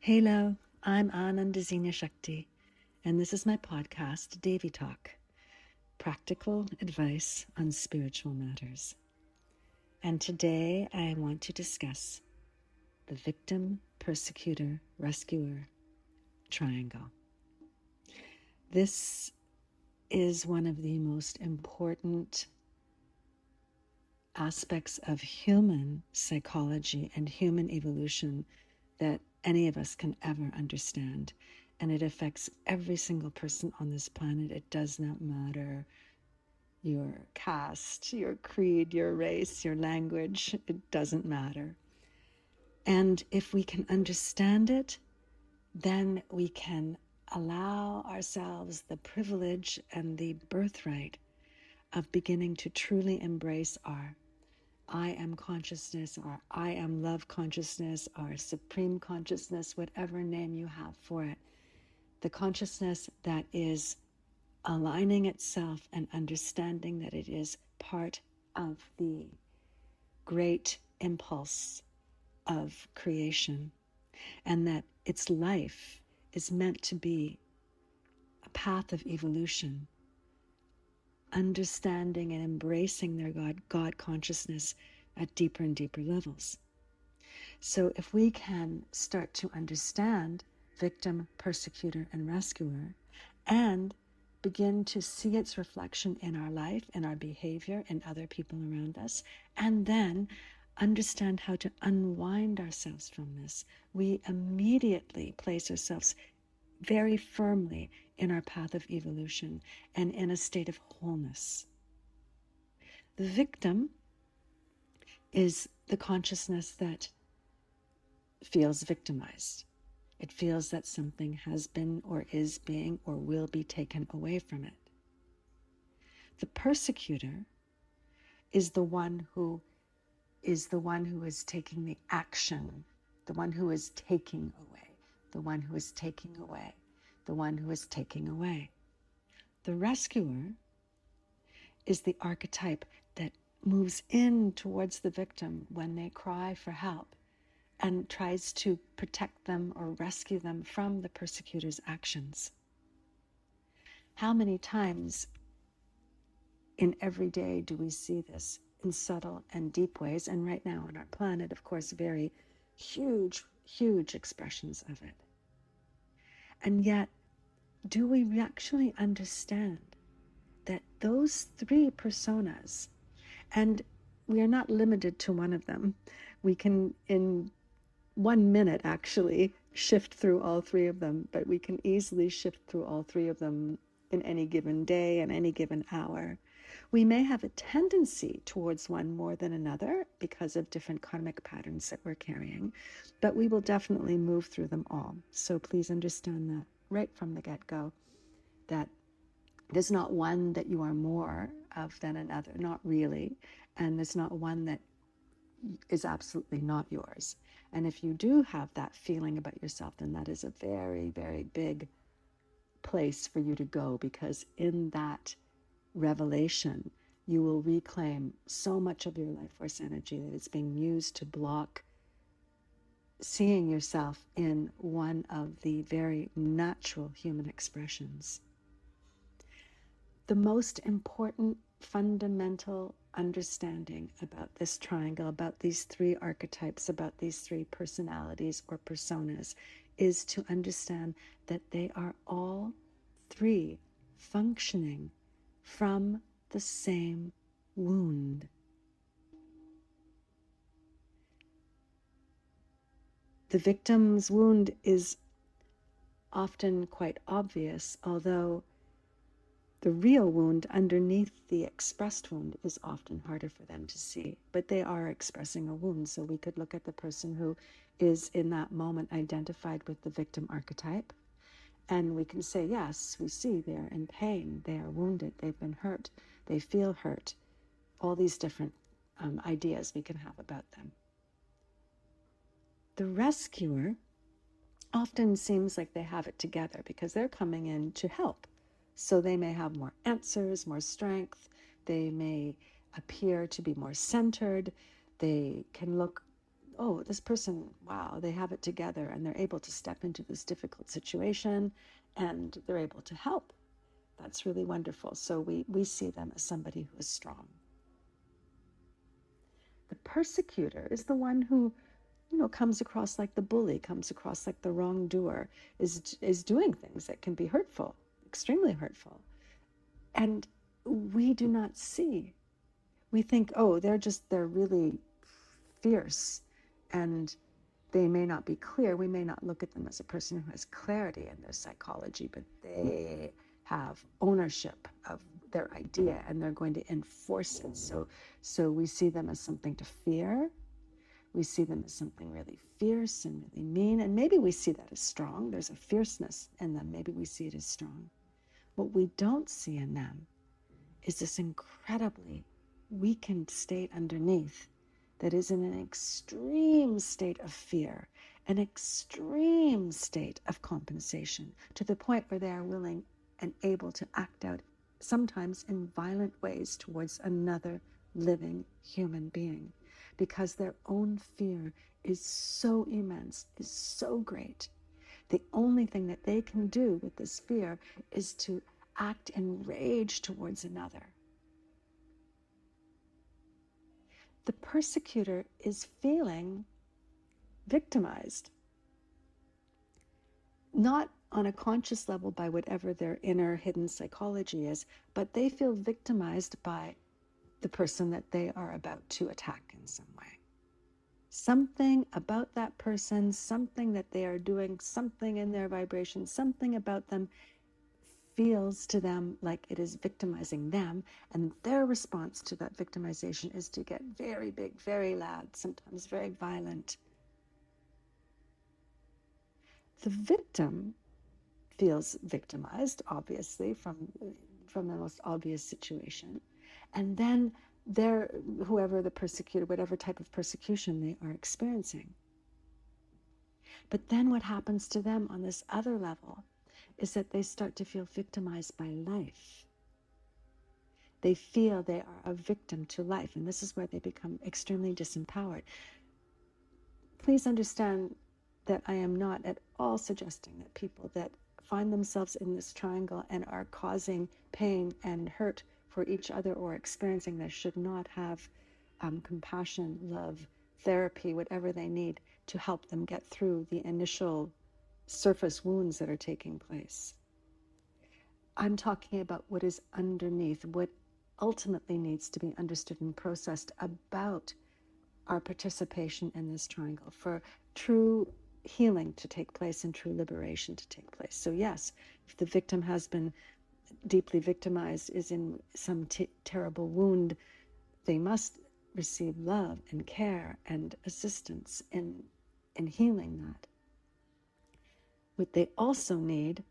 Hello, I'm Ananda Xenia Shakti, and this is my podcast, Devi Talk, practical advice on spiritual matters. And today I want to discuss the victim, persecutor, rescuer triangle. This is one of the most important aspects of human psychology and human evolution that any of us can ever understand. And it affects every single person on this planet. It does not matter your caste, your creed, your race, your language. It doesn't matter. And if we can understand it, then we can allow ourselves the privilege and the birthright of beginning to truly embrace our I am consciousness, our I am love consciousness, our supreme consciousness, whatever name you have for it. The consciousness that is aligning itself and understanding that it is part of the great impulse of creation and that its life is meant to be a path of evolution, understanding and embracing their God consciousness at deeper and deeper levels. So if we can start to understand victim, persecutor, and rescuer, and begin to see its reflection in our life, in our behavior, in other people around us, and then understand how to unwind ourselves from this, we immediately place ourselves very firmly in our path of evolution and in a state of wholeness. The victim is the consciousness that feels victimized. It feels that something has been or is being or will be taken away from it. The persecutor is the one who is taking the action, the one who is taking away, the one who is taking away, the one who is taking away. The rescuer is the archetype that moves in towards the victim when they cry for help and tries to protect them or rescue them from the persecutor's actions. How many times in every day do we see this in subtle and deep ways? And right now on our planet, of course, very huge, huge expressions of it. And yet, do we actually understand that those three personas, and we are not limited to one of them, we can in 1 minute actually shift through all three of them, but we can easily shift through all three of them in any given day and any given hour. We may have a tendency towards one more than another because of different karmic patterns that we're carrying, but we will definitely move through them all. So please understand that right from the get-go, that there's not one that you are more of than another, not really, and there's not one that is absolutely not yours. And if you do have that feeling about yourself, then that is a very, very big place for you to go, because in that revelation, you will reclaim so much of your life force energy that is being used to block seeing yourself in one of the very natural human expressions. The most important fundamental understanding about this triangle, about these three archetypes, about these three personalities or personas, is to understand that they are all three functioning from the same wound. The victim's wound is often quite obvious, although the real wound underneath the expressed wound is often harder for them to see, but they are expressing a wound. So we could look at the person who is in that moment identified with the victim archetype, and we can say, yes, we see they're in pain, they are wounded, they've been hurt, they feel hurt, all these different ideas we can have about them. The rescuer often seems like they have it together because they're coming in to help. So they may have more answers, more strength. They may appear to be more centered. They can look oh, this person, wow, they have it together and they're able to step into this difficult situation and they're able to help. That's really wonderful. So we see them as somebody who is strong. The persecutor is the one who, comes across like the bully, comes across like the wrongdoer, is doing things that can be hurtful, extremely hurtful. And we do not see. We think, oh, they're really fierce and they may not be clear. We may not look at them as a person who has clarity in their psychology, but they have ownership of their idea and they're going to enforce it. So we see them as something to fear. We see them as something really fierce and really mean. And maybe we see that as strong. There's a fierceness in them. Maybe we see it as strong. What we don't see in them is this incredibly weakened state underneath that is in an extreme state of fear, an extreme state of compensation, to the point where they are willing and able to act out, sometimes in violent ways, towards another living human being, because their own fear is so immense, is so great. The only thing that they can do with this fear is to act in rage towards another. The persecutor is feeling victimized, not on a conscious level by whatever their inner hidden psychology is, but they feel victimized by the person that they are about to attack in some way. Something about that person, something that they are doing, something in their vibration, something about them feels to them like it is victimizing them, and their response to that victimization is to get very big, very loud, sometimes very violent. The victim feels victimized, obviously, from the most obvious situation, and then whoever the persecutor, whatever type of persecution they are experiencing. But then what happens to them on this other level is that they start to feel victimized by life. They feel they are a victim to life, and this is where they become extremely disempowered. Please understand that I am not at all suggesting that people that find themselves in this triangle and are causing pain and hurt for each other or experiencing this should not have compassion, love, therapy, whatever they need to help them get through the initial surface wounds that are taking place. I'm talking about what is underneath, what ultimately needs to be understood and processed about our participation in this triangle for true healing to take place and true liberation to take place. So yes, if the victim has been deeply victimized, is in some terrible wound, they must receive love and care and assistance in healing that. What they also need,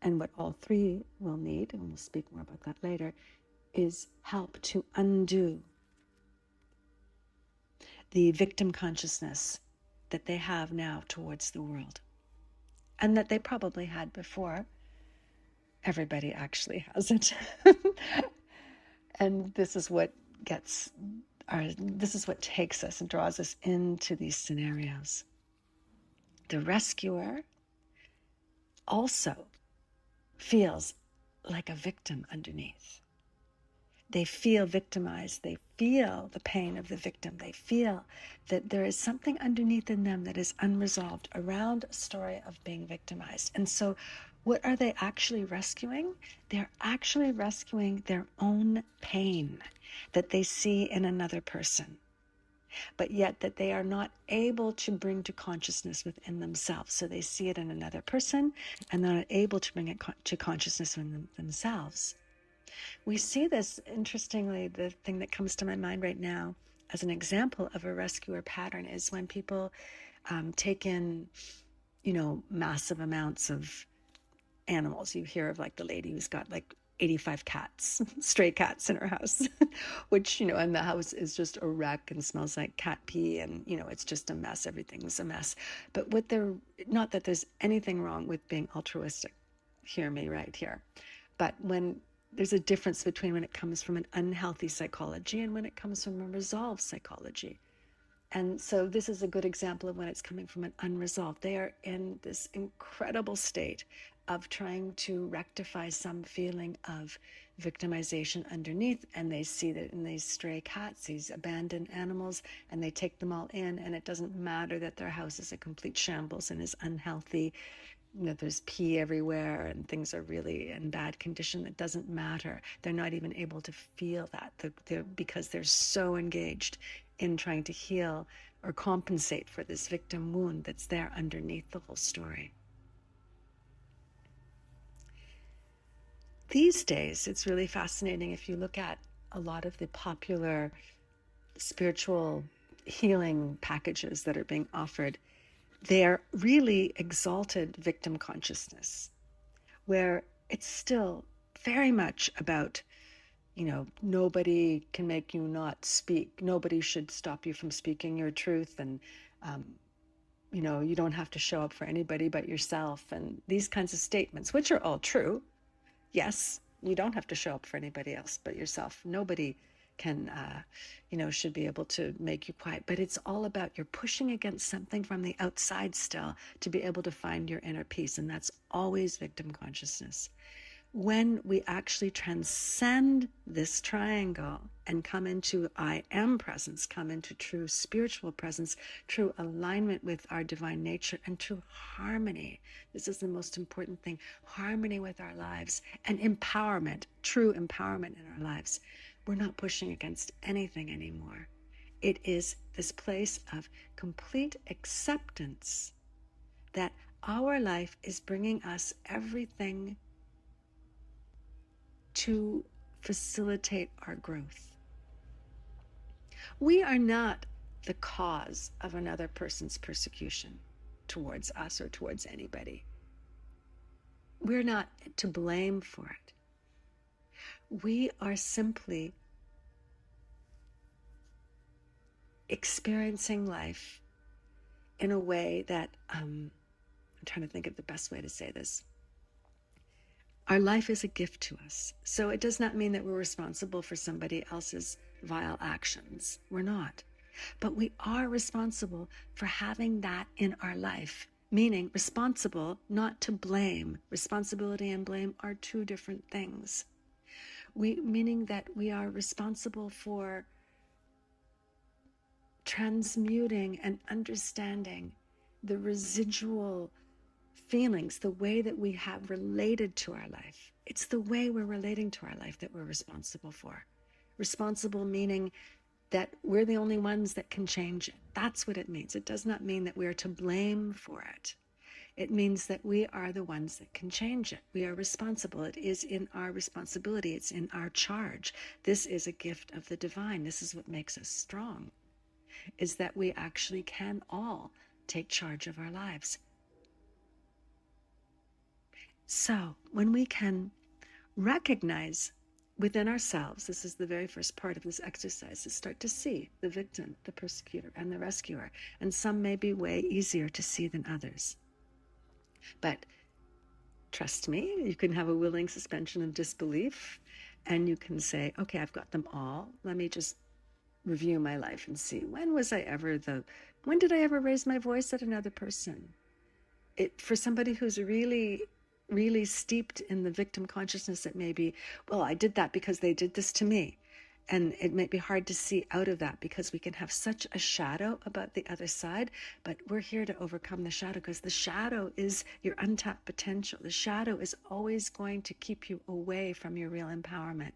and what all three will need, and we'll speak more about that later, is help to undo the victim consciousness that they have now towards the world, and that they probably had before. Everybody actually has it. And this is what takes us and draws us into these scenarios. The rescuer also feels like a victim underneath. They feel victimized. They feel the pain of the victim. They feel that there is something underneath in them that is unresolved around a story of being victimized. And so what are they actually rescuing? They're actually rescuing their own pain that they see in another person, but yet that they are not able to bring to consciousness within themselves. So they see it in another person and they're not able to bring it to consciousness within themselves. We see this, interestingly, the thing that comes to my mind right now as an example of a rescuer pattern is when people take in, massive amounts of animals. You hear of like the lady who's got like 85 cats, stray cats in her house, which, and the house is just a wreck and smells like cat pee and, it's just a mess. Everything's a mess. But not that there's anything wrong with being altruistic. Hear me right here. But when there's a difference between when it comes from an unhealthy psychology and when it comes from a resolved psychology. And so this is a good example of when it's coming from an unresolved. They are in this incredible state of trying to rectify some feeling of victimization underneath, and they see that in these stray cats, these abandoned animals, and they take them all in, and it doesn't matter that their house is a complete shambles and is unhealthy, there's pee everywhere and things are really in bad condition. It doesn't matter. They're not even able to feel that because they're so engaged in trying to heal or compensate for this victim wound that's there underneath the whole story. These days, it's really fascinating if you look at a lot of the popular spiritual healing packages that are being offered. They're really exalted victim consciousness, where it's still very much about, nobody can make you not speak. Nobody should stop you from speaking your truth. And, you don't have to show up for anybody but yourself. And these kinds of statements, which are all true. Yes, you don't have to show up for anybody else but yourself. Nobody can, should be able to make you quiet. But it's all about you're pushing against something from the outside still to be able to find your inner peace. And that's always victim consciousness. When we actually transcend this triangle and come into I am presence, come into true spiritual presence, true alignment with our divine nature, and true harmony. This is the most important thing, harmony with our lives and empowerment, true empowerment in our lives. We're not pushing against anything anymore. It is this place of complete acceptance that our life is bringing us everything to facilitate our growth. We are not the cause of another person's persecution towards us or towards anybody. We're not to blame for it. We are simply experiencing life in a way that, I'm trying to think of the best way to say this. Our life is a gift to us. So it does not mean that we're responsible for somebody else's vile actions. We're not. But we are responsible for having that in our life, meaning responsible, not to blame. Responsibility and blame are two different things. Meaning that we are responsible for transmuting and understanding the residual feelings, the way that we have related to our life. It's the way we're relating to our life that we're responsible for. Responsible meaning that we're the only ones that can change it. That's what it means. It does not mean that we're to blame for it. It means that we are the ones that can change it. We are responsible. It is in our responsibility. It's in our charge. This is a gift of the divine. This is what makes us strong, is that we actually can all take charge of our lives. So when we can recognize within ourselves, this is the very first part of this exercise, to start to see the victim, the persecutor, and the rescuer. And some may be way easier to see than others. But trust me, you can have a willing suspension of disbelief, and you can say, okay, I've got them all. Let me just review my life and see, when did I ever raise my voice at another person? For somebody who's really steeped in the victim consciousness, that maybe, well, I did that because they did this to me. And it might be hard to see out of that because we can have such a shadow about the other side, but we're here to overcome the shadow, because the shadow is your untapped potential. The shadow is always going to keep you away from your real empowerment.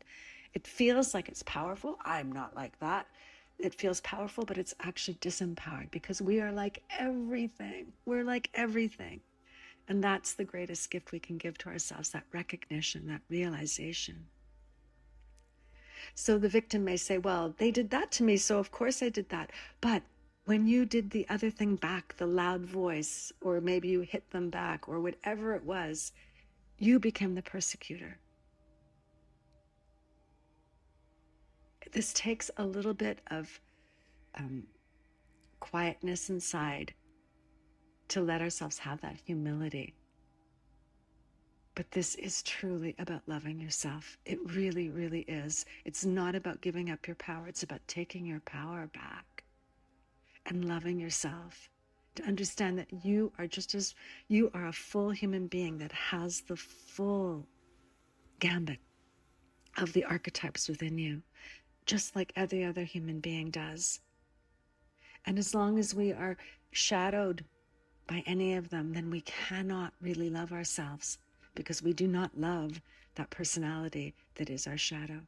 It feels like it's powerful. I'm not like that. It feels powerful, but it's actually disempowered, because we are like everything. We're like everything. And that's the greatest gift we can give to ourselves, that recognition, that realization. So the victim may say, well, they did that to me, so of course I did that. But when you did the other thing back, the loud voice, or maybe you hit them back, or whatever it was, you became the persecutor. This takes a little bit of quietness inside to let ourselves have that humility. But this is truly about loving yourself. It really, really is. It's not about giving up your power. It's about taking your power back. and loving yourself, to understand that you are you are a full human being that has the full gambit of the archetypes within you, just like every other human being does. And as long as we are shadowed by any of them, then we cannot really love ourselves, because we do not love that personality that is our shadow.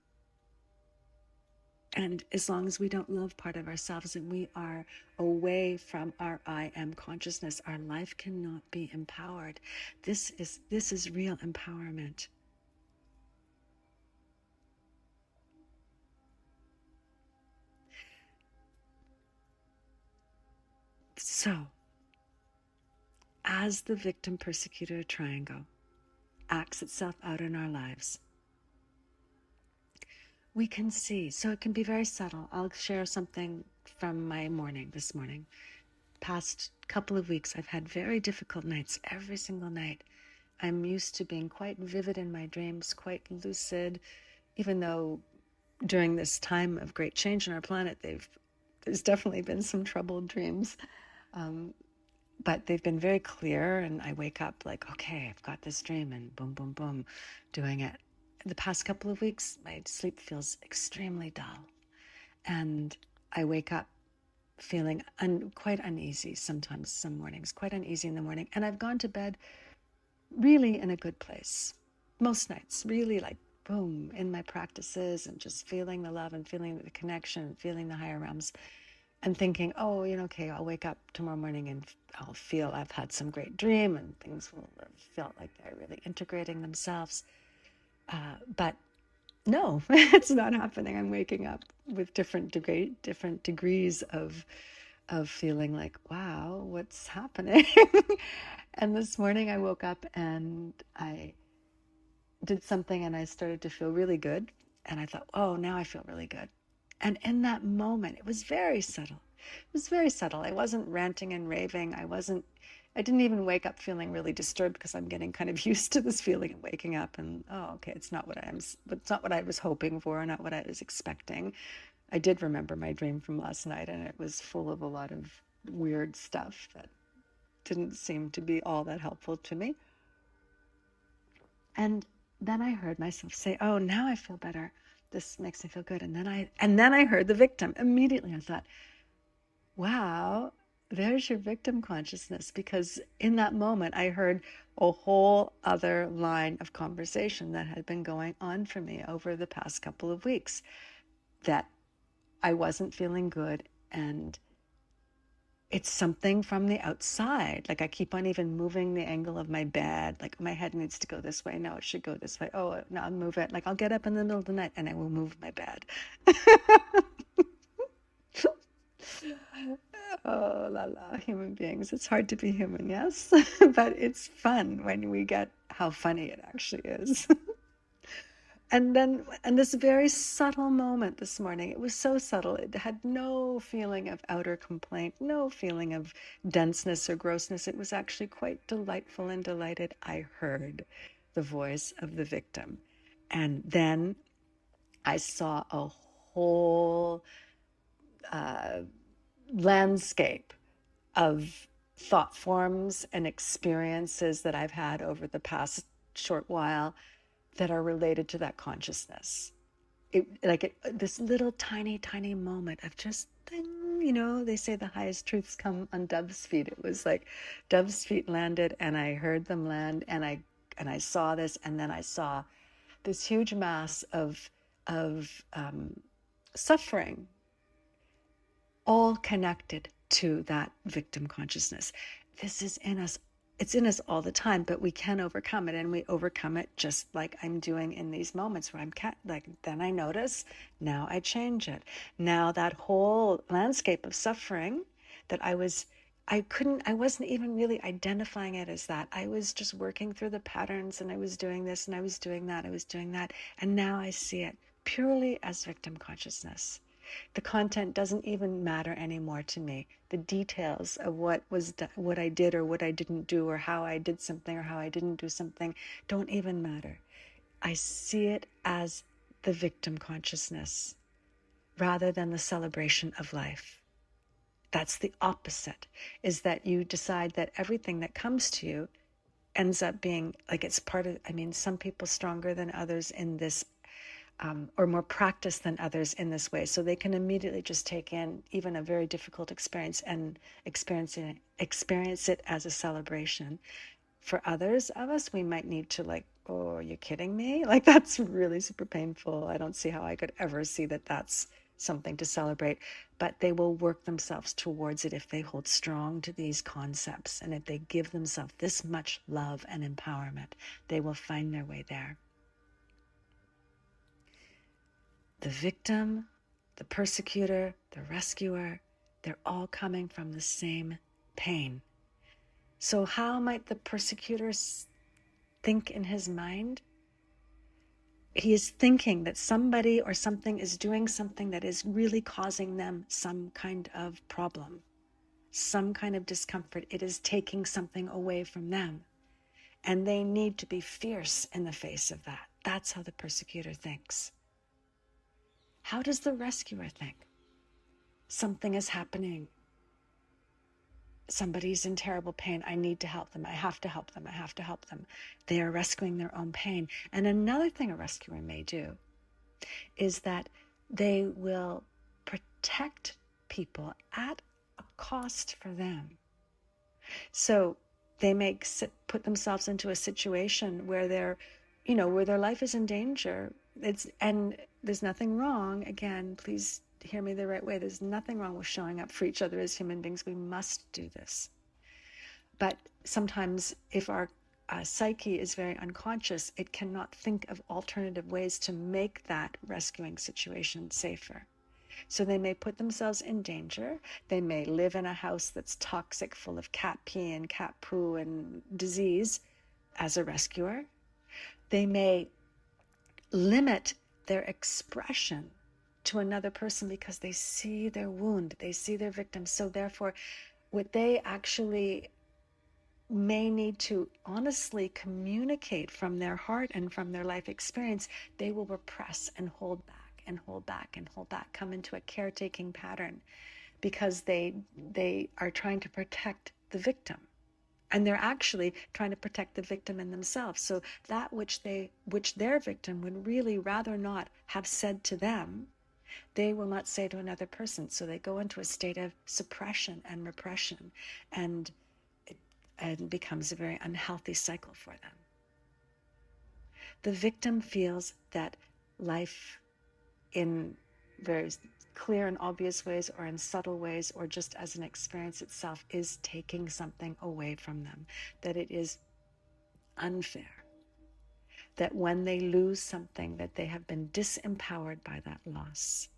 And as long as we don't love part of ourselves and we are away from our I am consciousness, our life cannot be empowered. This is real empowerment. So, as the victim persecutor triangle acts itself out in our lives, we can see, so it can be very subtle. I'll share something from my morning this morning. Past couple of weeks, I've had very difficult nights every single night. I'm used to being quite vivid in my dreams, quite lucid, even though during this time of great change on our planet, there's definitely been some troubled dreams. But they've been very clear, and I wake up like, okay, I've got this dream, and boom, boom, boom, doing it. The past couple of weeks, my sleep feels extremely dull, and I wake up feeling quite uneasy sometimes, some mornings, quite uneasy in the morning, and I've gone to bed really in a good place. Most nights, really like, boom, in my practices, and just feeling the love and feeling the connection, feeling the higher realms, and thinking, oh, okay, I'll wake up tomorrow morning and I'll feel I've had some great dream and things will have felt like they're really integrating themselves. But no, it's not happening. I'm waking up with different degrees of feeling like, wow, what's happening? And this morning I woke up and I did something and I started to feel really good. And I thought, oh, now I feel really good. And in that moment, it was very subtle. It was very subtle. I wasn't ranting and raving. I didn't even wake up feeling really disturbed, because I'm getting kind of used to this feeling of waking up and, oh, okay, it's not what I was hoping for, not what I was expecting. I did remember my dream from last night, and it was full of a lot of weird stuff that didn't seem to be all that helpful to me. And then I heard myself say, oh, now I feel better. This makes me feel good. And then I heard the victim. Immediately I thought, wow, there's your victim consciousness. Because in that moment, I heard a whole other line of conversation that had been going on for me over the past couple of weeks, that I wasn't feeling good, and it's something from the outside. Like I keep on even moving the angle of my bed. Like my head needs to go this way. No, it should go this way. Oh, no, I'll move it. Like I'll get up in the middle of the night and I will move my bed. Oh, la la, human beings. It's hard to be human, yes? But it's fun when we get how funny it actually is. And this very subtle moment this morning, it was so subtle. It had no feeling of outer complaint, no feeling of denseness or grossness. It was actually quite delightful and delighted. I heard the voice of the victim. And then I saw a whole landscape of thought forms and experiences that I've had over the past short while that are related to that consciousness. This little tiny moment of just, they say the highest truths come on dove's feet. It was like dove's feet landed, and I heard them land, and I saw this, and then I saw this huge mass of suffering, all connected to that victim consciousness. This is in us. It's in us all the time, but we can overcome it, and we overcome it just like I'm doing in these moments where then I notice, now I change it. Now that whole landscape of suffering that I wasn't even really identifying it as that. I was just working through the patterns, and I was doing this and I was doing that, and now I see it purely as victim consciousness. The content doesn't even matter anymore to me. The details of what I did or what I didn't do, or how I did something or how I didn't do something, don't even matter. I see it as the victim consciousness rather than the celebration of life. That's the opposite, is that you decide that everything that comes to you ends up being like it's part of, some people stronger than others in this, or more practiced than others in this way. So they can immediately just take in even a very difficult experience and experience it as a celebration. For others of us, we might need to like, oh, are you kidding me? Like, that's really super painful. I don't see how I could ever see that that's something to celebrate. But they will work themselves towards it if they hold strong to these concepts. And if they give themselves this much love and empowerment, they will find their way there. The victim, the persecutor, the rescuer, they're all coming from the same pain. So how might the persecutor think in his mind? He is thinking that somebody or something is doing something that is really causing them some kind of problem, some kind of discomfort. It is taking something away from them. And they need to be fierce in the face of that. That's how the persecutor thinks. How does the rescuer think? Something is happening. Somebody's in terrible pain. I need to help them. I have to help them. I have to help them. They are rescuing their own pain. And another thing a rescuer may do is that they will protect people at a cost for them. So they may put themselves into a situation where where their life is in danger. And there's nothing wrong. Again, please hear me the right way. There's nothing wrong with showing up for each other as human beings. We must do this. But sometimes if our psyche is very unconscious, it cannot think of alternative ways to make that rescuing situation safer. So they may put themselves in danger. They may live in a house that's toxic, full of cat pee and cat poo and disease as a rescuer. They may limit their expression to another person because they see their wound, they see their victim. So therefore, what they actually may need to honestly communicate from their heart and from their life experience, they will repress and hold back and hold back and hold back, come into a caretaking pattern because they are trying to protect the victim. And they're actually trying to protect the victim in themselves. So that which their victim would really rather not have said to them, they will not say to another person. So they go into a state of suppression and repression, and it becomes a very unhealthy cycle for them. The victim feels that life, in very clear and obvious ways or in subtle ways or just as an experience itself, is taking something away from them, that it is unfair, that when they lose something, that they have been disempowered by that loss,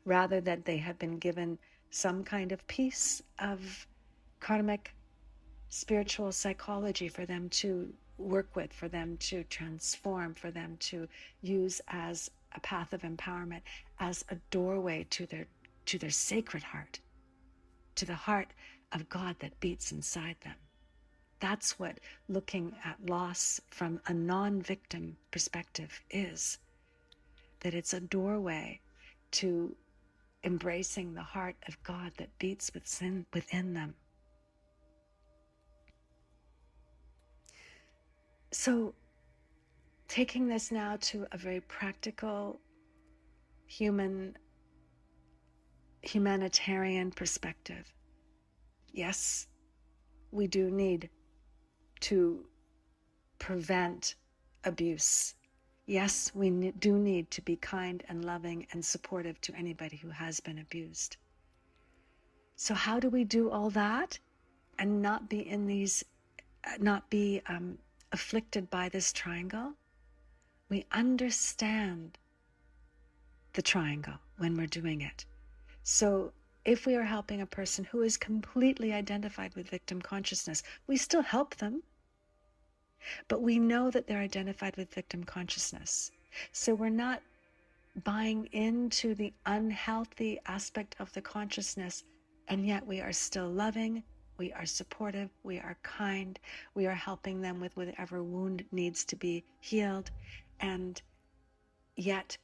rather that they have been given some kind of piece of karmic spiritual psychology for them to work with, for them to transform, for them to use as a path of empowerment, as a doorway to their sacred heart, to the heart of God that beats inside them. That's what looking at loss from a non-victim perspective is, that it's a doorway to embracing the heart of God that beats within them. So taking this now to a very practical humanitarian perspective. Yes, we do need to prevent abuse. Yes, we do need to be kind and loving and supportive to anybody who has been abused. So how do we do all that and not be afflicted by this triangle? We understand the triangle when we're doing it. So if we are helping a person who is completely identified with victim consciousness, we still help them, but we know that they're identified with victim consciousness. So we're not buying into the unhealthy aspect of the consciousness, and yet we are still loving, we are supportive, we are kind, we are helping them with whatever wound needs to be healed, and yet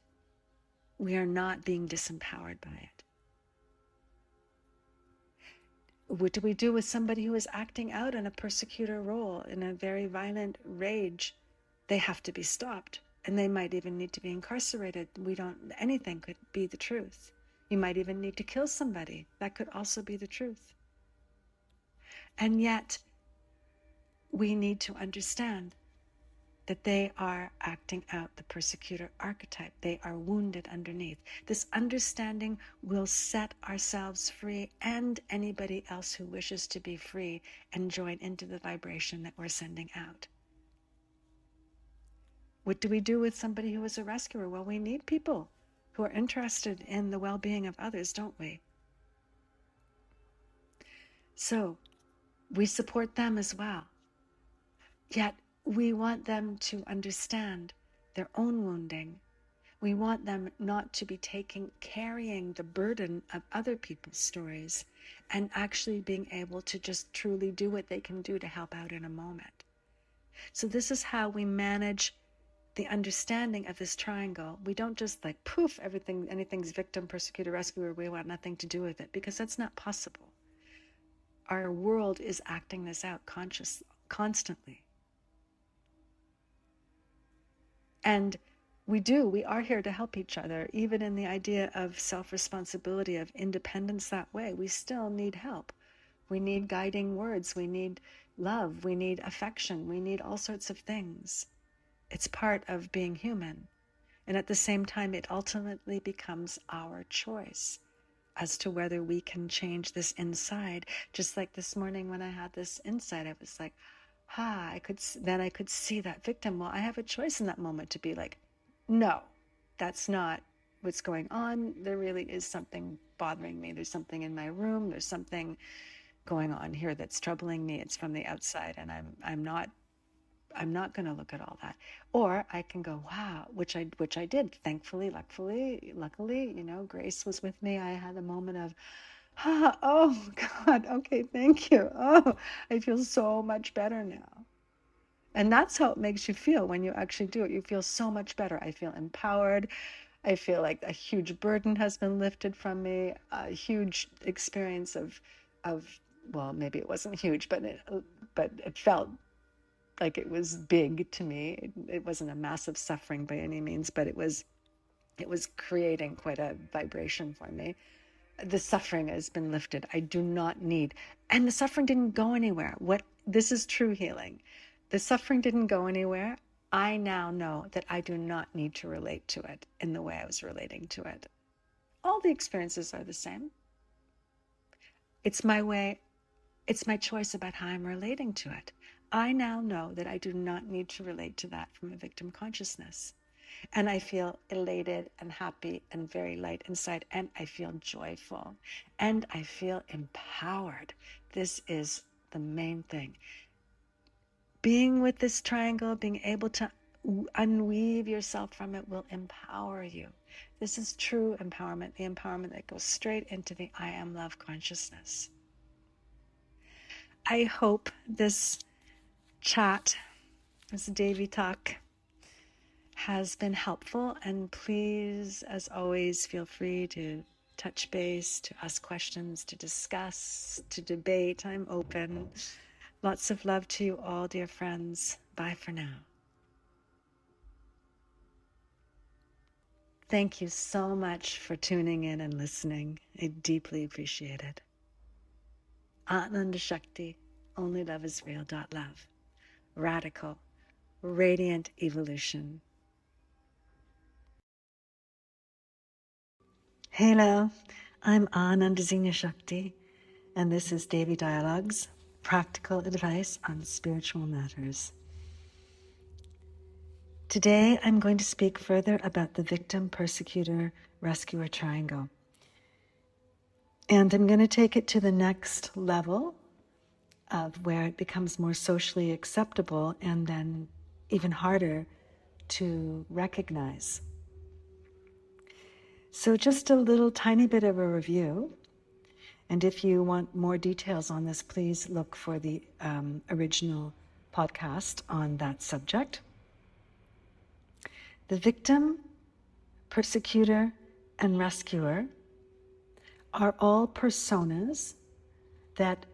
we are not being disempowered by it. What do we do with somebody who is acting out in a persecutor role, in a very violent rage? They have to be stopped, and they might even need to be incarcerated. Anything could be the truth. You might even need to kill somebody. That could also be the truth. And yet, we need to understand that they are acting out the persecutor archetype. They are wounded underneath. This understanding will set ourselves free and anybody else who wishes to be free and join into the vibration that we're sending out. What do we do with somebody who is a rescuer? Well, we need people who are interested in the well-being of others, don't we? So we support them as well. Yet we want them to understand their own wounding. We want them not to be carrying the burden of other people's stories and actually being able to just truly do what they can do to help out in a moment. So this is how we manage the understanding of this triangle. We don't just like poof, anything's victim, persecutor, rescuer, we want nothing to do with it, because that's not possible. Our world is acting this out constantly. And we are here to help each other, even in the idea of self-responsibility, of independence that way. We still need help. We need guiding words. We need love. We need affection. We need all sorts of things. It's part of being human. And at the same time, it ultimately becomes our choice as to whether we can change this inside. Just like this morning when I had this insight, I was like, I could see that victim. Well, I have a choice in that moment to be like, no, that's not what's going on. There really is something bothering me. There's something in my room. There's something going on here that's troubling me. It's from the outside, and I'm not going to look at all that. Or I can go, wow, which I did. Thankfully, luckily, Grace was with me. I had a moment of, oh God, okay, thank you. Oh, I feel so much better now. And that's how it makes you feel when you actually do it. You feel so much better. I feel empowered. I feel like a huge burden has been lifted from me, a huge experience of well, maybe it wasn't huge, but it felt like it was big to me. It wasn't a massive suffering by any means, but it was creating quite a vibration for me. The suffering has been lifted. I do not need, and the suffering didn't go anywhere. This is true healing. The suffering didn't go anywhere. I now know that I do not need to relate to it in the way I was relating to it. All the experiences are the same. It's my way, it's my choice about how I'm relating to it. I now know that I do not need to relate to that from a victim consciousness. And I feel elated and happy and very light inside, and I feel joyful, and I feel empowered. This is the main thing. Being with this triangle, being able to unweave yourself from it will empower you. This is true empowerment, the empowerment that goes straight into the I am love consciousness. I hope this chat, this Devi talk, has been helpful, and please, as always, feel free to touch base, to ask questions, to discuss, to debate. I'm open. Lots of love to you all, dear friends. Bye for now. Thank you so much for tuning in and listening. I deeply appreciate it. Ananda Shakti, only love is real. Love. Radical, radiant evolution. Hello, I'm Ananda Xenia Shakti, and this is Devi Dialogues, practical advice on spiritual matters. Today, I'm going to speak further about the victim, persecutor, rescuer triangle. And I'm going to take it to the next level of where it becomes more socially acceptable and then even harder to recognize. So just a little tiny bit of a review. And if you want more details on this, please look for the original podcast on that subject. The victim, persecutor, and rescuer are all personas that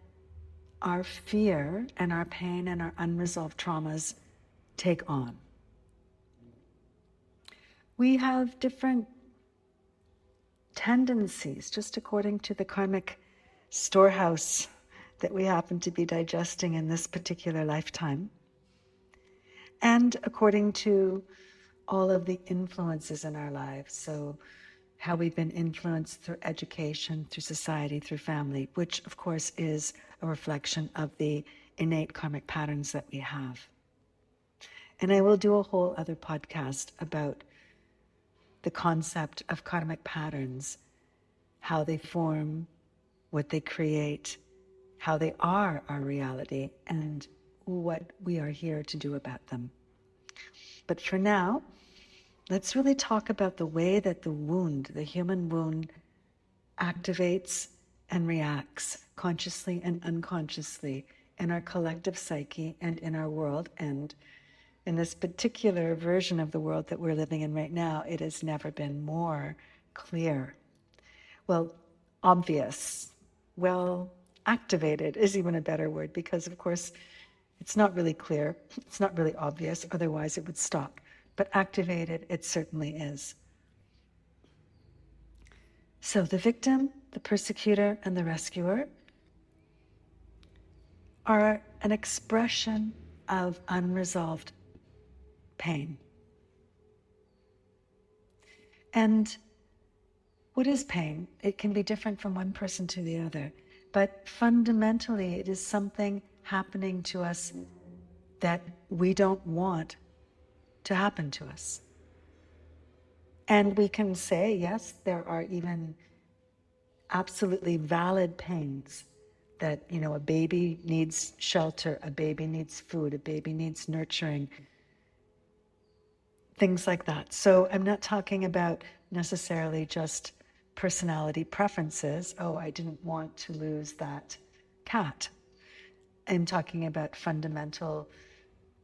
our fear and our pain and our unresolved traumas take on. We have different tendencies, just according to the karmic storehouse that we happen to be digesting in this particular lifetime, and according to all of the influences in our lives. So how we've been influenced through education, through society, through family, which of course is a reflection of the innate karmic patterns that we have. And I will do a whole other podcast about the concept of karmic patterns, how they form, what they create, how they are our reality, and what we are here to do about them. But for now, let's really talk about the way that the wound, the human wound, activates and reacts consciously and unconsciously in our collective psyche and in our world. And in this particular version of the world that we're living in right now, it has never been more clear. Well, obvious. Well, activated is even a better word, because of course it's not really clear, it's not really obvious, otherwise it would stop. But activated, it certainly is. So the victim, the persecutor, and the rescuer are an expression of unresolved pain. And what is pain? It can be different from one person to the other, but fundamentally it is something happening to us that we don't want to happen to us. And we can say, yes, there are even absolutely valid pains that, a baby needs shelter, a baby needs food, a baby needs nurturing, things like that. So I'm not talking about necessarily just personality preferences. Oh, I didn't want to lose that cat. I'm talking about fundamental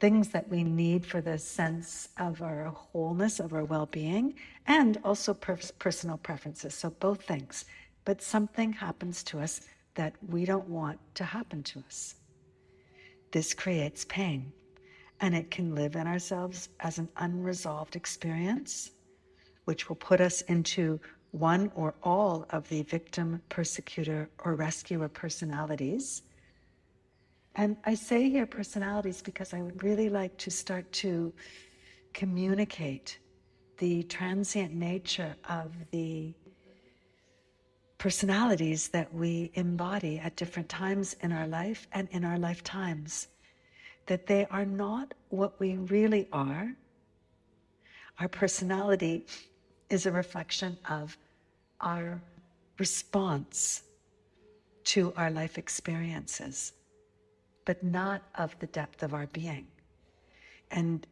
things that we need for the sense of our wholeness, of our well-being, and also personal preferences. So both things. But something happens to us that we don't want to happen to us. This creates pain, and it can live in ourselves as an unresolved experience, which will put us into one or all of the victim, persecutor, or rescuer personalities. And I say here personalities because I would really like to start to communicate the transient nature of the personalities that we embody at different times in our life and in our lifetimes. That they are not what we really are. Our personality is a reflection of our response to our life experiences, but not of the depth of our being. And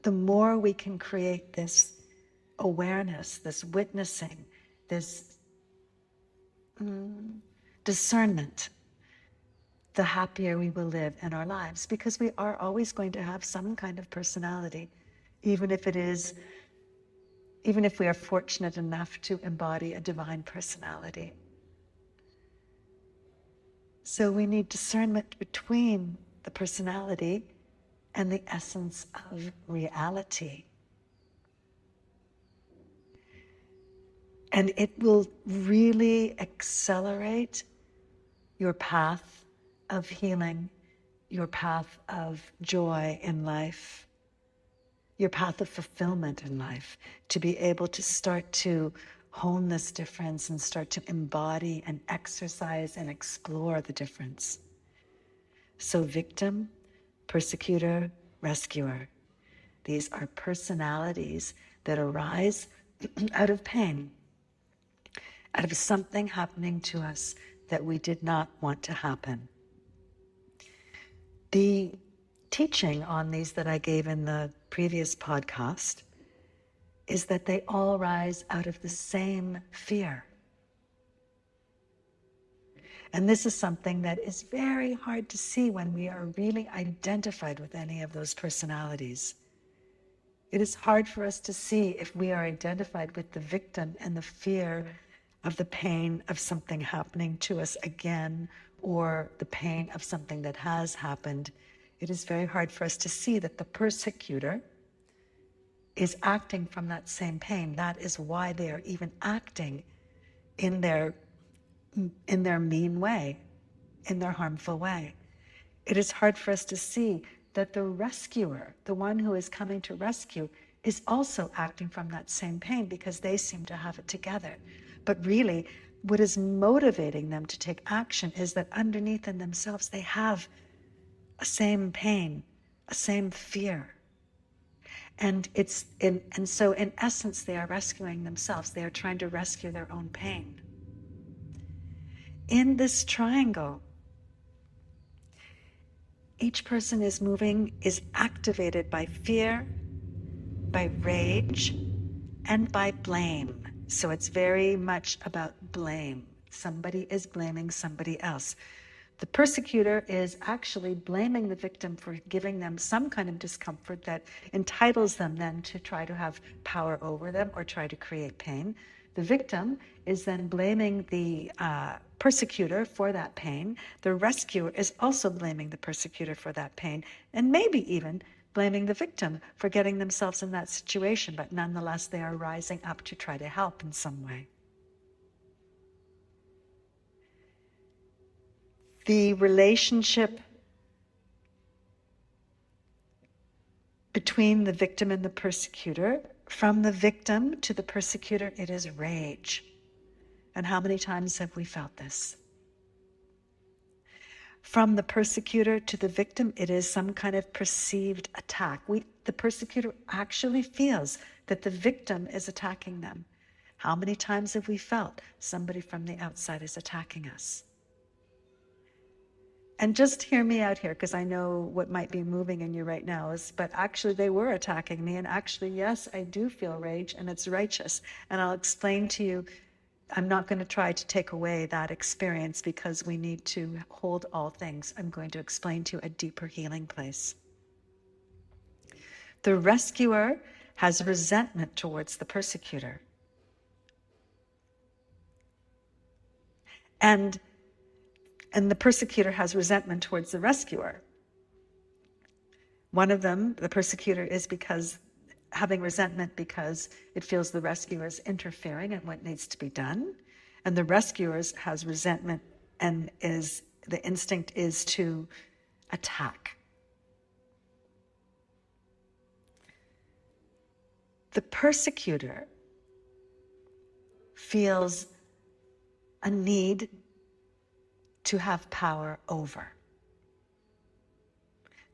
the more we can create this awareness, this witnessing, this discernment, the happier we will live in our lives, because we are always going to have some kind of personality, even if we are fortunate enough to embody a divine personality. So we need discernment between the personality and the essence of reality. And it will really accelerate your path of healing, your path of joy in life, your path of fulfillment in life, to be able to start to hone this difference and start to embody and exercise and explore the difference. So victim, persecutor, rescuer. These are personalities that arise out of pain, out of something happening to us that we did not want to happen. The teaching on these that I gave in the previous podcast is that they all rise out of the same fear. And this is something that is very hard to see when we are really identified with any of those personalities. It is hard for us to see if we are identified with the victim and the fear of the pain of something happening to us again or the pain of something that has happened, it is very hard for us to see that the persecutor is acting from that same pain. That is why they are even acting in their mean way, in their harmful way. It is hard for us to see that the rescuer, the one who is coming to rescue, is also acting from that same pain because they seem to have it together. But really, what is motivating them to take action is that underneath in themselves, they have a same pain, a same fear. And so in essence, they are rescuing themselves. They are trying to rescue their own pain. In this triangle, each person is activated by fear, by rage, and by blame. So it's very much about blame. Somebody is blaming somebody else. The persecutor is actually blaming the victim for giving them some kind of discomfort that entitles them then to try to have power over them or try to create pain. The victim is then blaming the persecutor for that pain. The rescuer is also blaming the persecutor for that pain, and maybe even blaming the victim for getting themselves in that situation, but nonetheless they are rising up to try to help in some way. The relationship between the victim and the persecutor, from the victim to the persecutor, it is rage. And how many times have we felt this? From the persecutor to the victim, it is some kind of perceived attack. The persecutor actually feels that the victim is attacking them. How many times have we felt somebody from the outside is attacking us? And just hear me out here, because I know what might be moving in you right now is, but actually they were attacking me, and actually, yes, I do feel rage, and it's righteous. And I'll explain to you, I'm not going to try to take away that experience because we need to hold all things. I'm going to explain to you a deeper healing place. The rescuer has resentment towards the persecutor. And the persecutor has resentment towards the rescuer. One of them, the persecutor, is having resentment because it feels the rescuer is interfering in what needs to be done. And the rescuer has resentment and the instinct is to attack. The persecutor feels a need to have power over.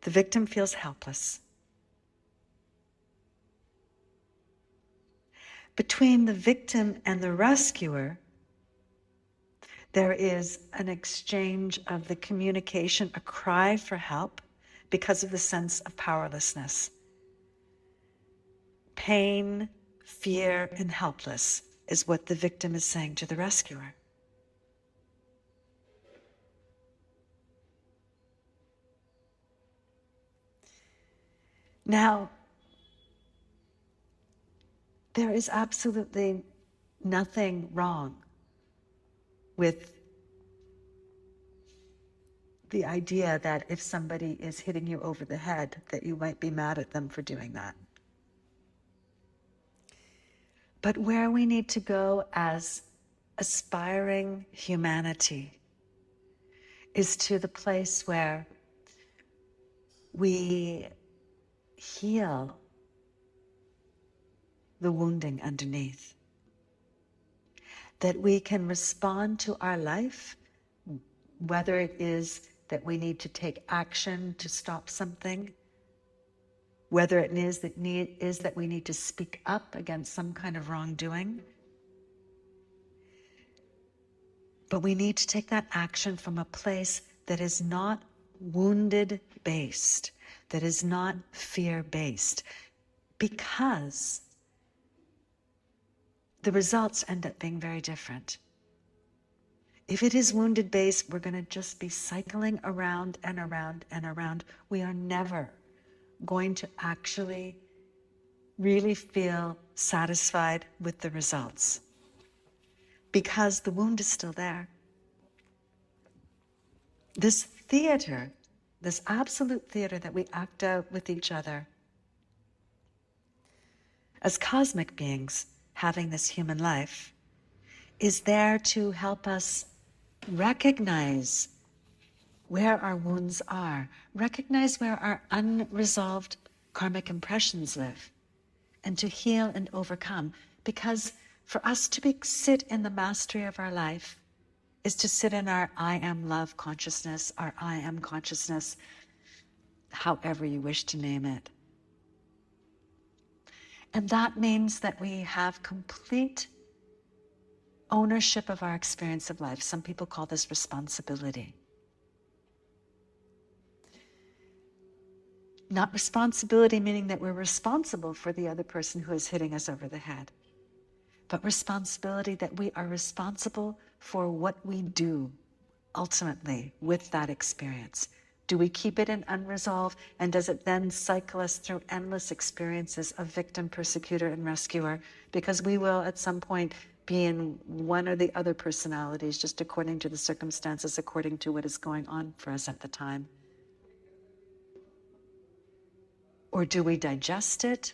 The victim feels helpless. Between the victim and the rescuer, there is an exchange of the communication, a cry for help because of the sense of powerlessness. Pain, fear, and helpless is what the victim is saying to the rescuer. Now, there is absolutely nothing wrong with the idea that if somebody is hitting you over the head, that you might be mad at them for doing that. But where we need to go as aspiring humanity is to the place where we heal the wounding underneath. That we can respond to our life, whether it is that we need to take action to stop something, whether it is that we need to speak up against some kind of wrongdoing. But we need to take that action from a place that is not wounded-based, that is not fear-based, because the results end up being very different. If it is wounded-based, we're going to just be cycling around and around and around. We are never going to actually really feel satisfied with the results because the wound is still there. this theater, this absolute theater that we act out with each other as cosmic beings having this human life, is there to help us recognize where our wounds are, recognize where our unresolved karmic impressions live, and to heal and overcome. Because for us to sit in the mastery of our life is to sit in our I am love consciousness, our I am consciousness, however you wish to name it. And that means that we have complete ownership of our experience of life. Some people call this responsibility. Not responsibility meaning that we're responsible for the other person who is hitting us over the head, but responsibility that we are responsible for what we do ultimately with that experience. Do we keep it in unresolved, and does it then cycle us through endless experiences of victim, persecutor, and rescuer? Because we will at some point be in one or the other personalities, just according to the circumstances, according to what is going on for us at the time. Or do we digest it?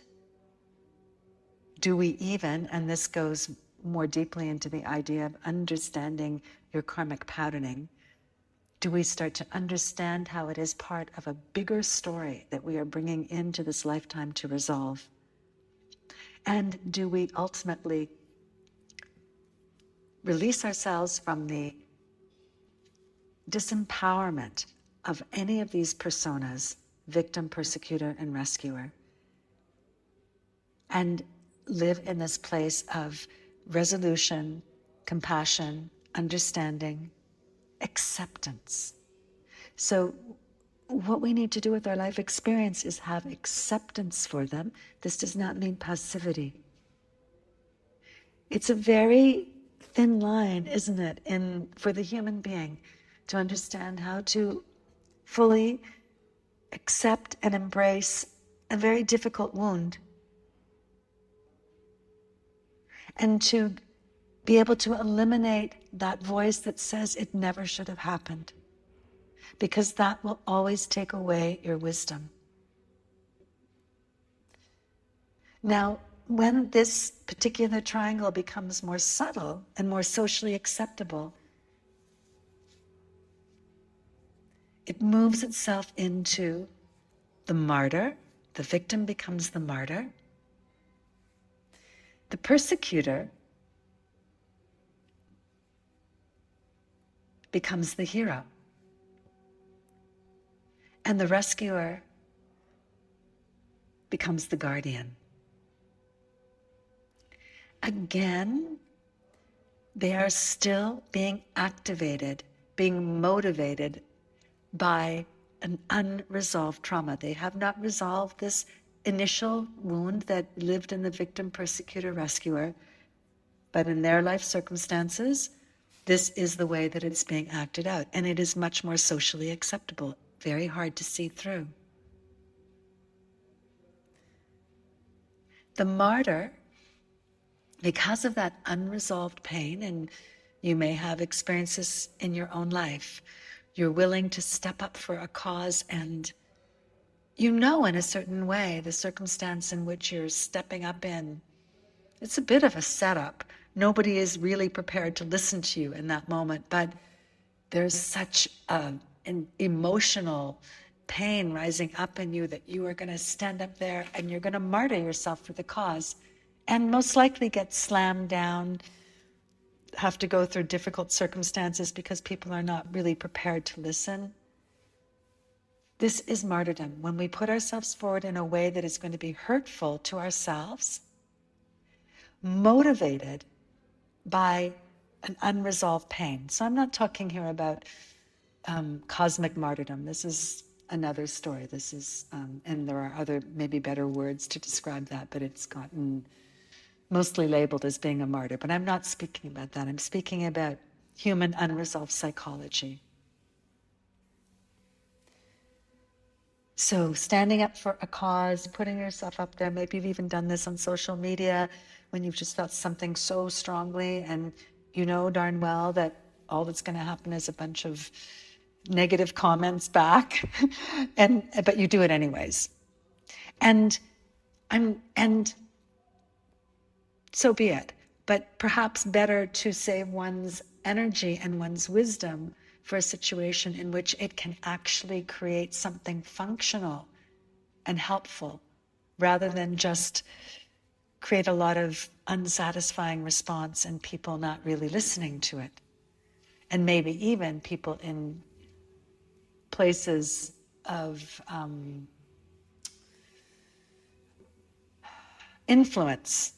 Do we even, and this goes more deeply into the idea of understanding your karmic patterning, do we start to understand how it is part of a bigger story that we are bringing into this lifetime to resolve? And do we ultimately release ourselves from the disempowerment of any of these personas, victim, persecutor, and rescuer, and live in this place of resolution, compassion, understanding, acceptance? So what we need to do with our life experience is have acceptance for them. This does not mean passivity. It's a very thin line, isn't it, for the human being to understand how to fully accept and embrace a very difficult wound, and to be able to eliminate that voice that says it never should have happened, because that will always take away your wisdom. Now, when this particular triangle becomes more subtle and more socially acceptable, it moves itself into the martyr. The victim becomes the martyr. The persecutor becomes the hero. And the rescuer becomes the guardian. Again, they are still being activated, being motivated by an unresolved trauma. They have not resolved this initial wound that lived in the victim, persecutor, rescuer, but in their life circumstances, this is the way that it's being acted out, and it is much more socially acceptable, very hard to see through. The martyr, because of that unresolved pain, and you may have experiences in your own life, you're willing to step up for a cause, and you know in a certain way the circumstance in which you're stepping up in, it's a bit of a setup. Nobody is really prepared to listen to you in that moment, but there's such an emotional pain rising up in you that you are going to stand up there and you're going to martyr yourself for the cause, and most likely get slammed down, have to go through difficult circumstances because people are not really prepared to listen. This is martyrdom. When we put ourselves forward in a way that is going to be hurtful to ourselves, motivated by an unresolved pain. So I'm not talking here about cosmic martyrdom. This is another story. This is, and there are other, maybe better words to describe that, but it's gotten mostly labeled as being a martyr. But I'm not speaking about that. I'm speaking about human unresolved psychology. So standing up for a cause, putting yourself up there, maybe you've even done this on social media when you've just felt something so strongly and you know darn well that all that's going to happen is a bunch of negative comments back, but you do it anyways. And so be it. But perhaps better to save one's energy and one's wisdom for a situation in which it can actually create something functional and helpful, rather than just create a lot of unsatisfying response and people not really listening to it. And maybe even people in places of influence,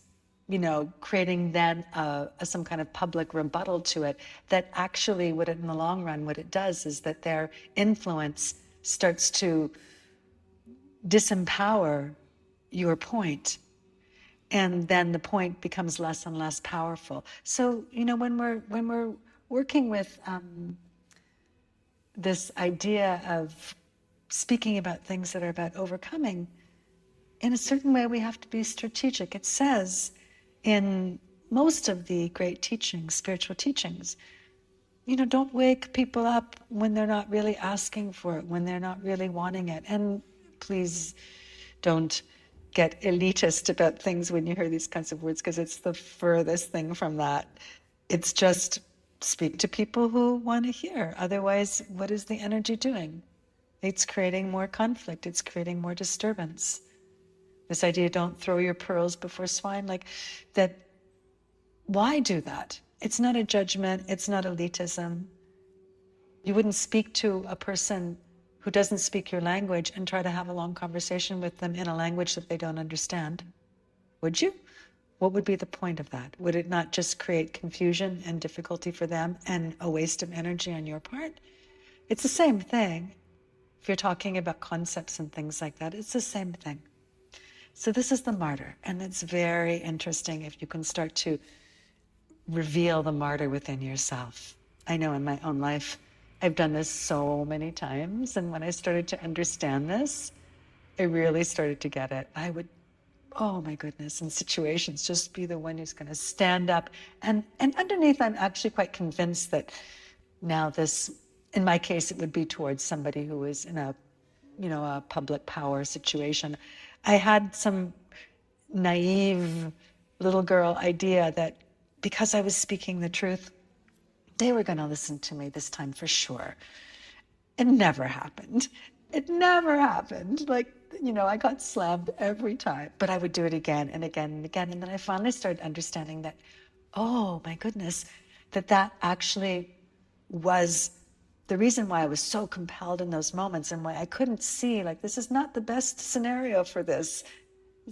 creating then some kind of public rebuttal to it, that actually in the long run, what it does is that their influence starts to disempower your point. And then the point becomes less and less powerful. So, when we're working with this idea of speaking about things that are about overcoming, in a certain way, we have to be strategic. It says in most of the great teachings, spiritual teachings, don't wake people up when they're not really asking for it, when they're not really wanting it. And please don't get elitist about things when you hear these kinds of words, because it's the furthest thing from that. It's just speak to people who want to hear. Otherwise, what is the energy doing? It's creating more conflict. It's creating more disturbance. This idea, don't throw your pearls before swine, like that. Why do that? It's not a judgment. It's not elitism. You wouldn't speak to a person who doesn't speak your language and try to have a long conversation with them in a language that they don't understand. Would you? What would be the point of that? Would it not just create confusion and difficulty for them and a waste of energy on your part? It's the same thing. If you're talking about concepts and things like that, it's the same thing. So this is the martyr, and it's very interesting if you can start to reveal the martyr within yourself. I know in my own life, I've done this so many times, and when I started to understand this, I really started to get it. I would, oh my goodness, in situations, just be the one who's going to stand up. And underneath, I'm actually quite convinced that now this, in my case, it would be towards somebody who is in a public power situation. I had some naive little girl idea that because I was speaking the truth, they were going to listen to me this time for sure. It never happened. It never happened. Like, I got slammed every time, but I would do it again and again and again. And then I finally started understanding that, oh my goodness, that actually was the reason why I was so compelled in those moments, and why I couldn't see, like, this is not the best scenario for this.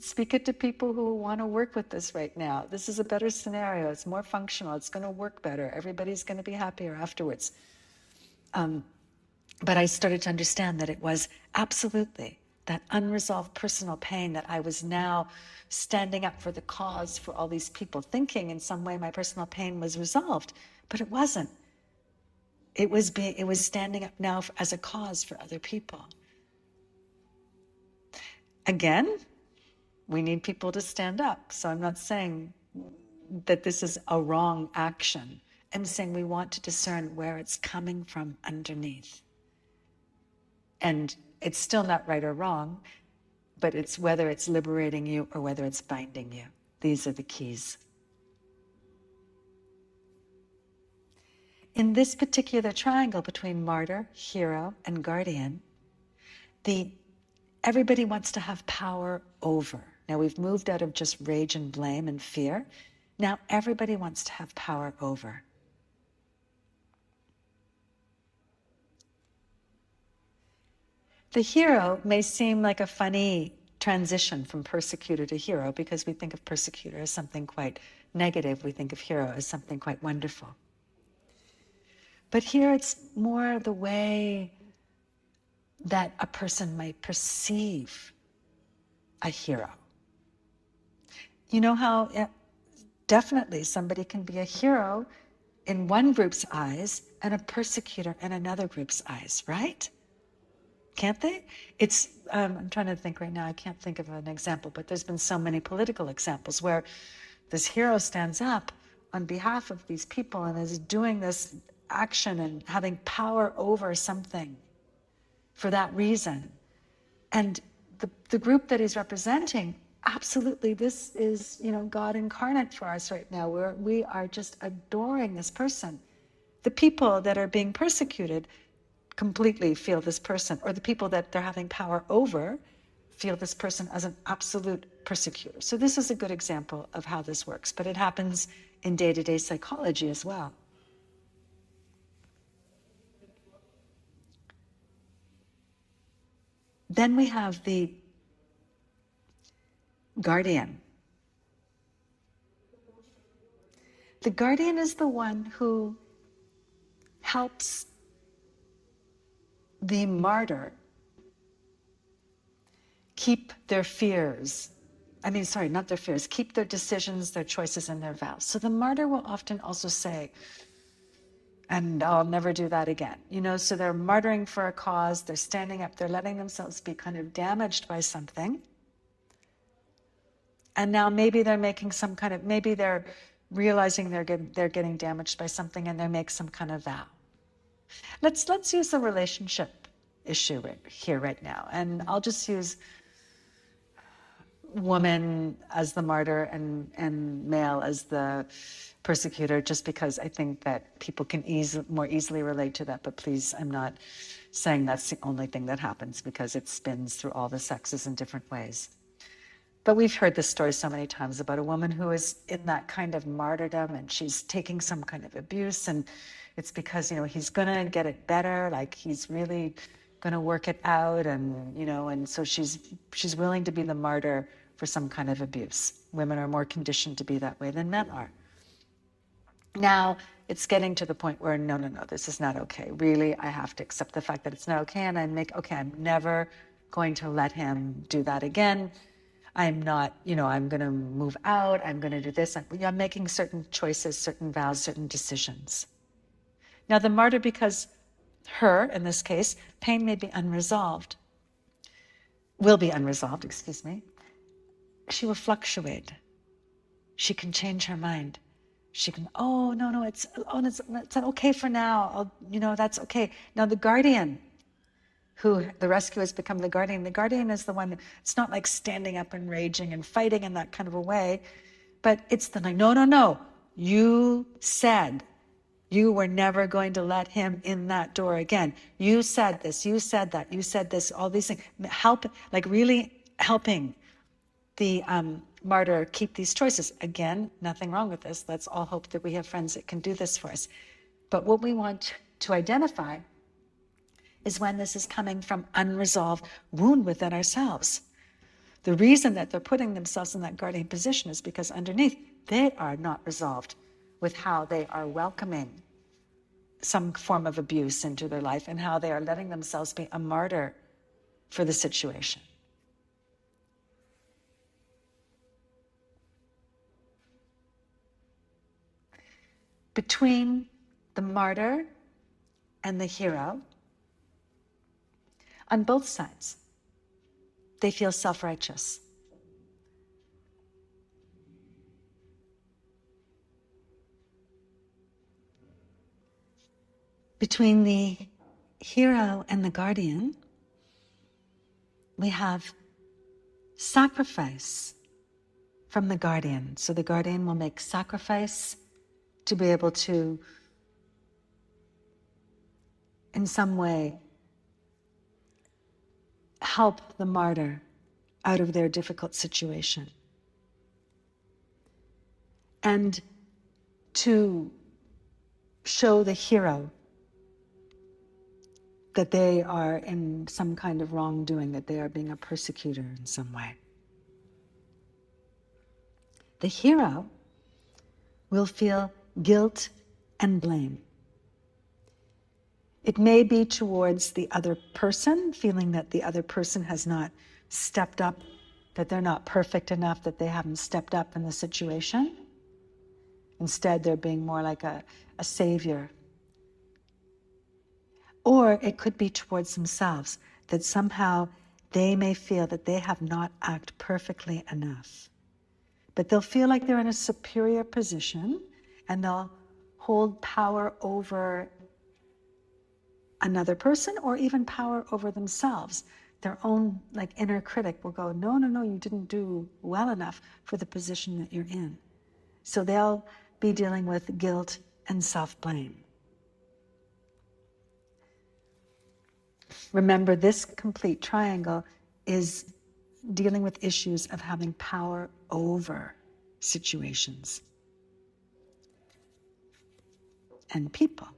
Speak it to people who want to work with this right now. This is a better scenario. It's more functional. It's going to work better. Everybody's going to be happier afterwards. But I started to understand that it was absolutely that unresolved personal pain, that I was now standing up for the cause for all these people, thinking in some way my personal pain was resolved, but it wasn't. It was standing up now as a cause for other people. Again, we need people to stand up. So I'm not saying that this is a wrong action. I'm saying we want to discern where it's coming from underneath. And it's still not right or wrong, but it's whether it's liberating you or whether it's binding you. These are the keys. In this particular triangle between martyr, hero, and guardian, everybody wants to have power over. Now we've moved out of just rage and blame and fear. Now everybody wants to have power over. The hero may seem like a funny transition from persecutor to hero, because we think of persecutor as something quite negative. We think of hero as something quite wonderful. But here it's more the way that a person might perceive a hero. You know how definitely somebody can be a hero in one group's eyes and a persecutor in another group's eyes, right? Can't they? It's, I'm trying to think right now, I can't think of an example, but there's been so many political examples where this hero stands up on behalf of these people and is doing this action and having power over something for that reason. And the group that he's representing, absolutely, this is, God incarnate for us right now. We are just adoring this person. The people that are being persecuted completely feel this person, or the people that they're having power over feel this person as an absolute persecutor. So this is a good example of how this works, but it happens in day-to-day psychology as well. Then we have the guardian. The guardian is the one who helps the martyr keep their fears. Not their fears, keep their decisions, their choices, and their vows. So the martyr will often also say, and I'll never do that again. So they're martyring for a cause, they're standing up, they're letting themselves be kind of damaged by something. And now maybe they're making maybe they're realizing they're getting damaged by something, and they make some kind of vow. Let's use a relationship issue right now. And I'll just use woman as the martyr and male as the persecutor, just because I think that people can more easily relate to that. But please, I'm not saying that's the only thing that happens, because it spins through all the sexes in different ways. But we've heard this story so many times about a woman who is in that kind of martyrdom, and she's taking some kind of abuse, and it's because, he's gonna get it better, like he's really gonna work it out, and so she's willing to be the martyr for some kind of abuse. Women are more conditioned to be that way than men are. Now, it's getting to the point where, no, this is not okay. Really, I have to accept the fact that it's not okay, and I'm never going to let him do that again. I'm not, I'm going to move out, I'm going to do this. I'm making certain choices, certain vows, certain decisions. Now the martyr, because her, in this case, pain may be unresolved, will be unresolved, excuse me. She will fluctuate. She can change her mind. She can, it's okay for now. That's okay. Now the guardian, who the rescue has become the guardian. The guardian is the one, it's not like standing up and raging and fighting in that kind of a way, but it's the like, no, you said you were never going to let him in that door again. You said this, you said that, you said this, all these things. Really helping the martyr keep these choices. Again, nothing wrong with this. Let's all hope that we have friends that can do this for us. But what we want to identify is when this is coming from unresolved wound within ourselves. The reason that they're putting themselves in that guardian position is because underneath, they are not resolved with how they are welcoming some form of abuse into their life, and how they are letting themselves be a martyr for the situation. Between the martyr and the hero, on both sides, they feel self-righteous. Between the hero and the guardian, we have sacrifice from the guardian. So the guardian will make sacrifice to be able to, in some way, help the martyr out of their difficult situation. And to show the hero that they are in some kind of wrongdoing, that they are being a persecutor in some way. The hero will feel guilt and blame. It may be towards the other person, feeling that the other person has not stepped up, that they're not perfect enough, that they haven't stepped up in the situation. Instead, they're being more like a savior. Or it could be towards themselves, that somehow they may feel that they have not acted perfectly enough. But they'll feel like they're in a superior position, and they'll hold power over another person or even power over themselves. Their own inner critic will go, no, no, no, you didn't do well enough for the position that you're in. So they'll be dealing with guilt and self-blame. Remember, this complete triangle is dealing with issues of having power over situations and people.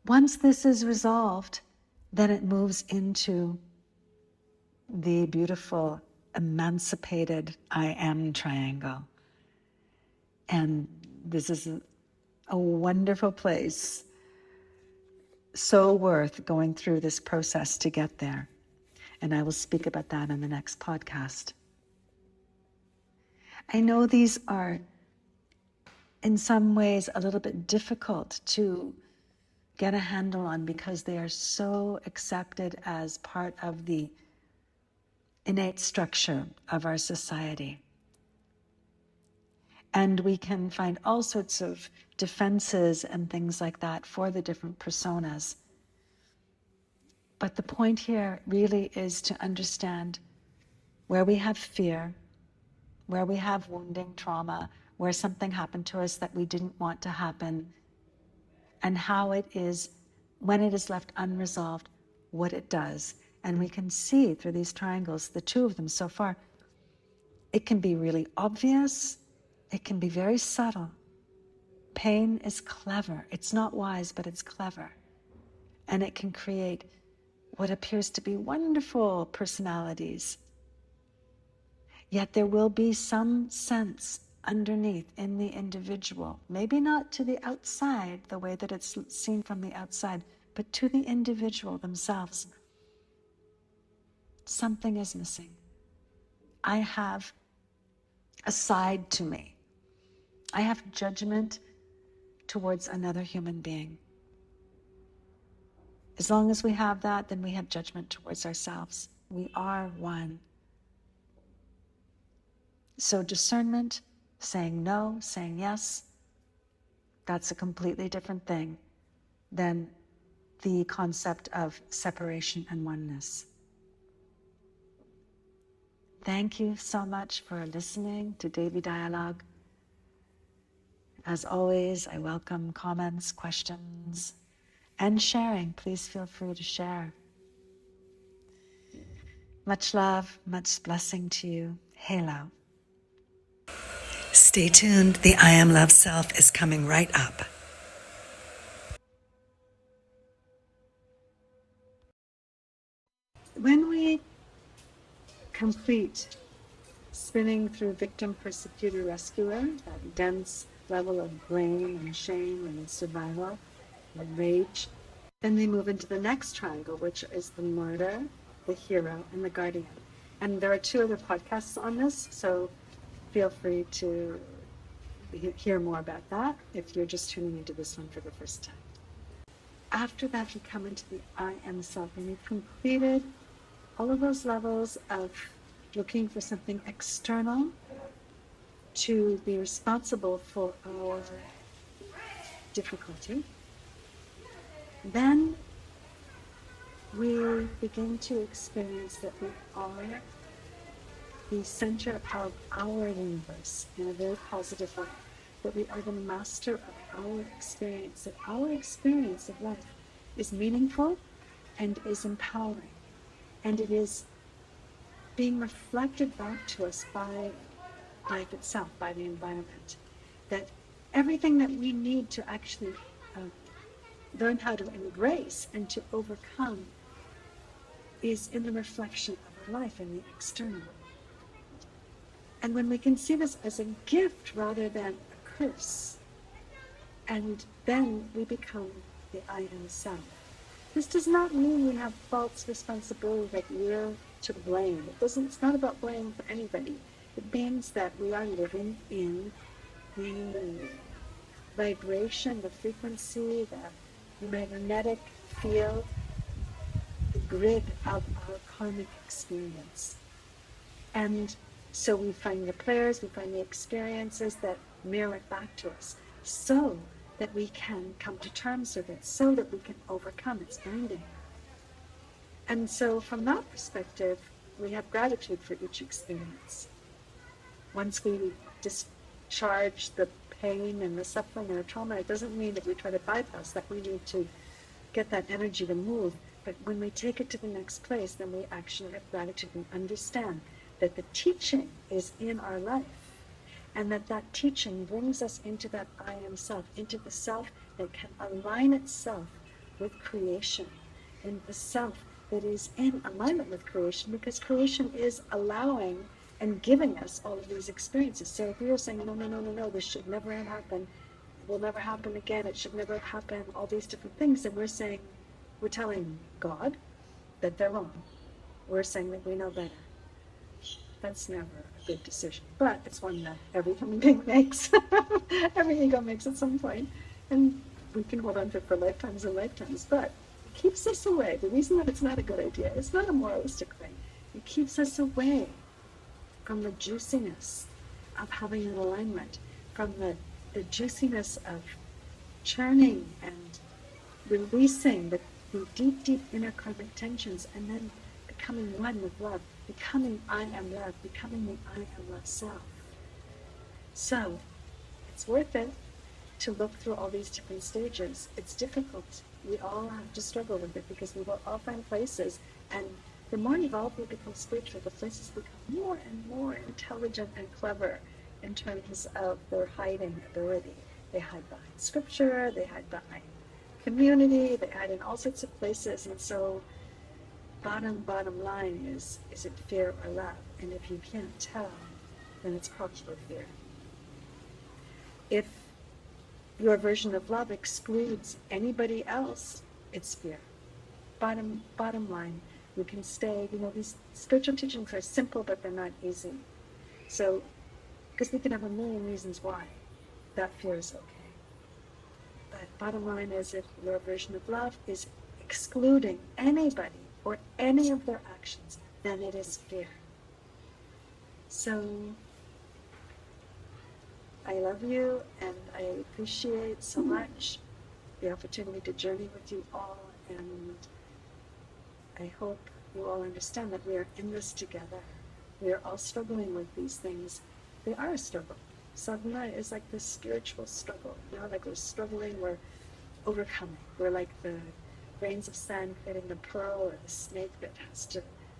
Once this is resolved, then it moves into the beautiful, emancipated I am triangle. And this is a wonderful place, so worth going through this process to get there. And I will speak about that in the next podcast. I know these are, in some ways, a little bit difficult to get a handle on because they are so accepted as part of the innate structure of our society. And we can find all sorts of defenses and things like that for the different personas. But the point here really is to understand where we have fear, where we have wounding trauma, where something happened to us that we didn't want to happen, and how it is, when it is left unresolved, what it does. And we can see through these triangles, the two of them so far, it can be really obvious, it can be very subtle. Pain is clever. It's not wise, but it's clever. And it can create what appears to be wonderful personalities. Yet there will be some sense underneath in the individual, maybe not to the outside, the way that it's seen from the outside, but to the individual themselves. Something is missing. I have a side to me. I have judgment towards another human being. As long as we have that, then we have judgment towards ourselves. We are one. So discernment, saying no, saying yes, that's a completely different thing than the concept of separation and oneness. Thank you so much for listening to Daily Dialogue. As always, I welcome comments, questions, and sharing. Please feel free to share. Much love, much blessing to you. Halo. Stay tuned. The I Am Love Self is coming right up. When we complete spinning through victim, persecutor, rescuer, that dense level of blame and shame and survival and rage, then they move into the next triangle, which is the martyr, the hero, and the guardian. And there are 2 other podcasts on this, so feel free to hear more about that if you're just tuning into this one for the first time. After that, we come into the I Am Self, and we've completed all of those levels of looking for something external to be responsible for our difficulty. Then we begin to experience that we are the center of our universe in a very positive way, that we are the master of our experience, that our experience of life is meaningful and is empowering, and it is being reflected back to us by life itself, by the environment, that everything that we need to actually learn how to embrace and to overcome is in the reflection of our life in the external. And when we can see this as a gift rather than a curse, and then we become the I Am Self. This does not mean we have false responsibility, that we're to blame. It's not about blame for anybody. It means that we are living in the vibration, the frequency, the magnetic field, the grid of our karmic experience. And so we find the players, we find the experiences that mirror it back to us, so that we can come to terms with it so that we can overcome its binding. And so from that perspective, we have gratitude for each experience. Once we discharge the pain and the suffering and the trauma, it doesn't mean that we try to bypass that. We need to get that energy to move. But when we take it to the next place, then we actually have gratitude and understand that the teaching is in our life, and that that teaching brings us into that I am self, into the self that can align itself with creation, and the self that is in alignment with creation, because creation is allowing and giving us all of these experiences. So if we are saying, no, no, no, no, no, this should never have happened, it will never happen again, it should never have happened, all these different things, then we're saying, we're telling God that they're wrong. We're saying that we know better. That's never a good decision, but it's one that every human being makes. Every ego makes at some point, and we can hold on to it for lifetimes and lifetimes, but it keeps us away. The reason that it's not a good idea, it's not a moralistic thing. It keeps us away from the juiciness of having an alignment, from the juiciness of churning and releasing the deep, deep inner karmic tensions, and then becoming one with love, becoming I am love, becoming the I am love self. So it's worth it to look through all these different stages. It's difficult. We all have to struggle with it because we will all find places, and the more evolved we become spiritual, the places become more and more intelligent and clever in terms of their hiding ability. They hide behind scripture, they hide behind community, they hide in all sorts of places. And so bottom line is it fear or love? And if you can't tell, then it's probably fear. If your version of love excludes anybody else, it's fear. Bottom line, you can stay, these spiritual teachings are simple, but they're not easy. So, because we can have a million reasons why that fear is okay. But bottom line is, if your version of love is excluding anybody or any of their actions, then it is fear. So I love you, and I appreciate so much the opportunity to journey with you all, and I hope you all understand that we are in this together. We are all struggling with these things. They are a struggle. Sadhana is like this spiritual struggle. Like we're struggling, we're overcoming. We're like the grains of sand creating the pearl, or the snake that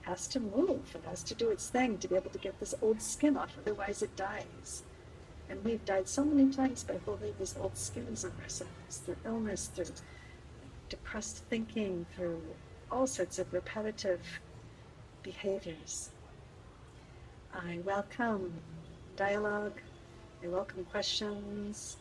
has to move. It has to do its thing to be able to get this old skin off, otherwise it dies. And we've died so many times by holding these old skins on ourselves, through illness, through depressed thinking, through all sorts of repetitive behaviors. I welcome dialogue, I welcome questions,